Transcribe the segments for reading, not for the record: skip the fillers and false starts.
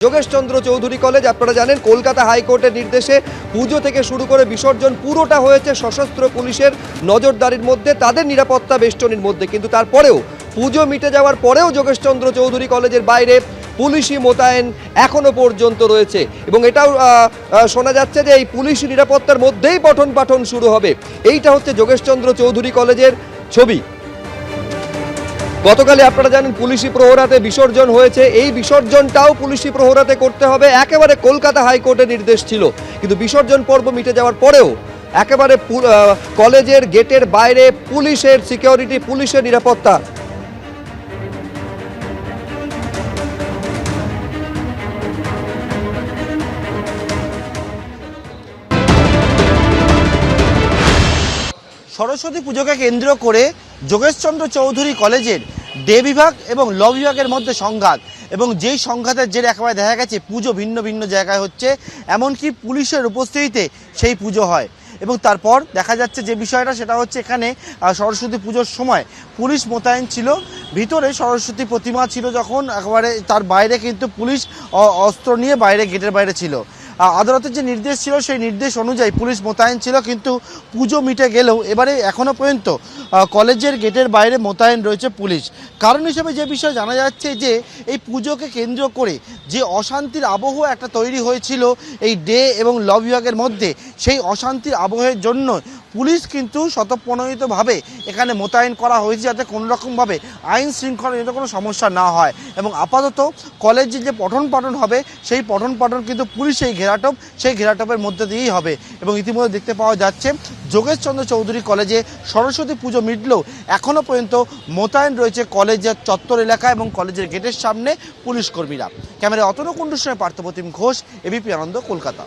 Jogeshchandra Chowdhury college আপনারা জানেন কলকাতা হাইকোর্টের নির্দেশে পুজো থেকে শুরু করে বিসর্জন পুরোটা হয়েছে সশস্ত্র পুলিশের নজরদারির মধ্যে, তাদের নিরাপত্তা বেষ্টনীর মধ্যে। কিন্তু তারপরেও পুজো মিটে যাওয়ার পরেও যোগেশচন্দ্র চৌধুরী কলেজের বাইরে পুলিশি মোতায়েন এখনো পর্যন্ত রয়েছে এবং এটাও শোনা যাচ্ছে যে এই পুলিশি নিরাপত্তার মধ্যেই পঠন পাঠন শুরু হবে। এইটা হচ্ছে যোগেশচন্দ্র চৌধুরী কলেজের ছবি। গতকালে আপনারা জানেন পুলিশি প্রহরাতে বিসর্জন হয়েছে, এই বিসর্জনটাও পুলিশি প্রহরাতে করতে হবে, একেবারে কলকাতা হাইকোর্টের নির্দেশ ছিল। কিন্তু বিসর্জন পর্ব মিটে যাওয়ার পরেও একেবারে কলেজের গেটের বাইরে পুলিশের সিকিউরিটি, পুলিশের নিরাপত্তা। সরস্বতী পুজোকে কেন্দ্র করে যোগেশচন্দ্র চৌধুরী কলেজের ডে বিভাগ এবং ল বিভাগের মধ্যে সংঘাত, এবং যেই সংঘাতের জেরে একেবারে দেখা গেছে পুজো ভিন্ন ভিন্ন জায়গায় হচ্ছে, এমনকি পুলিশের উপস্থিতিতে সেই পুজো হয়। এবং তারপর দেখা যাচ্ছে যে বিষয়টা সেটা হচ্ছে এখানে সরস্বতী পুজোর সময় পুলিশ মোতায়েন ছিল, ভিতরে সরস্বতী প্রতিমা ছিল যখন, একেবারে তার বাইরে কিন্তু পুলিশ অস্ত্র নিয়ে বাইরে গেটের বাইরে ছিল। আদালতের যে নির্দেশ ছিল সেই নির্দেশ অনুযায়ী পুলিশ মোতায়েন ছিল, কিন্তু পুজো মিটে গেলেও এবারে এখনও পর্যন্ত কলেজের গেটের বাইরে মোতায়েন রয়েছে পুলিশ। কারণ হিসেবে যে বিষয় জানা যাচ্ছে যে এই পুজোকে কেন্দ্র করে যে অশান্তির আবহ একটা তৈরি হয়েছিল এই ডে এবং ল বিভাগের মধ্যে, সেই অশান্তির আবহের জন্য পুলিশ কিন্তু স্বতঃপ্রণোদিতভাবে এখানে মোতায়েন করা হয়েছে, যাতে কোনোরকমভাবে আইন শৃঙ্খলাজনিত কোনো সমস্যা না হয়। এবং আপাতত কলেজে যে পঠন পাঠন হবে সেই পঠন পাঠন কিন্তু পুলিশ সেই ঘেরাটোপের মধ্যে দিয়েই হবে। এবং ইতিমধ্যে দেখতে পাওয়া যাচ্ছে যোগেশচন্দ্র চৌধুরী কলেজে সরস্বতী পুজো মিটলেও এখনও পর্যন্ত মোতায়েন রয়েছে কলেজের চত্বর এলাকা এবং কলেজের গেটের সামনে পুলিশ কর্মীরা। ক্যামেরায় অতনু কুণ্ডুর সঙ্গে পার্থপ্রতিম ঘোষ, এবিপি আনন্দ, কলকাতা।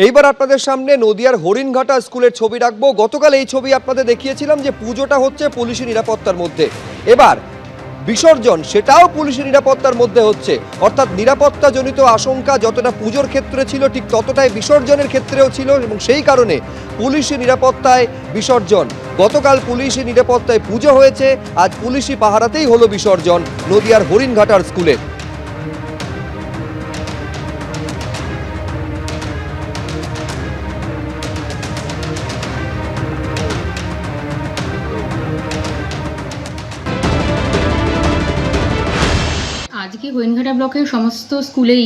এইবার আপনাদের সামনে নদিয়ার হরিণঘাটা স্কুলের ছবি রাখবো। গতকাল এই ছবি আপনাদের দেখিয়েছিলাম যে পুজোটা হচ্ছে পুলিশি নিরাপত্তার মধ্যে, এবার বিসর্জন সেটাও পুলিশি নিরাপত্তার মধ্যে হচ্ছে। অর্থাৎ নিরাপত্তাজনিত আশঙ্কা যতটা পুজোর ক্ষেত্রে ছিল ঠিক ততটাই বিসর্জনের ক্ষেত্রেও ছিল, এবং সেই কারণে পুলিশি নিরাপত্তায় বিসর্জন। গতকাল পুলিশি নিরাপত্তায় পুজো হয়েছে, আজ পুলিশি পাহারাতেই হলো বিসর্জন নদিয়ার হরিণঘাটার স্কুলে। আজকে হরিণঘাটা ব্লকের সমস্ত স্কুলেই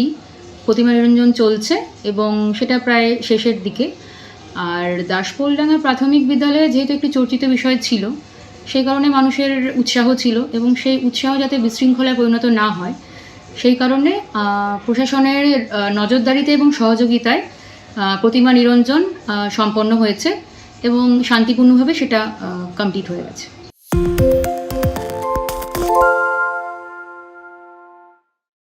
প্রতিমা নিরঞ্জন চলছে এবং সেটা প্রায় শেষের দিকে। আর দাসপোলডাঙ্গা প্রাথমিক বিদ্যালয়ে যেহেতু একটি চর্চিত বিষয় ছিল, সেই কারণে মানুষের উৎসাহ ছিল, এবং সেই উৎসাহ যাতে বিশৃঙ্খলায় পরিণত না হয় সেই কারণে প্রশাসনের নজরদারিতে এবং সহযোগিতায় প্রতিমা নিরঞ্জন সম্পন্ন হয়েছে এবং শান্তিপূর্ণভাবে সেটা কমপ্লিট হয়ে গেছে।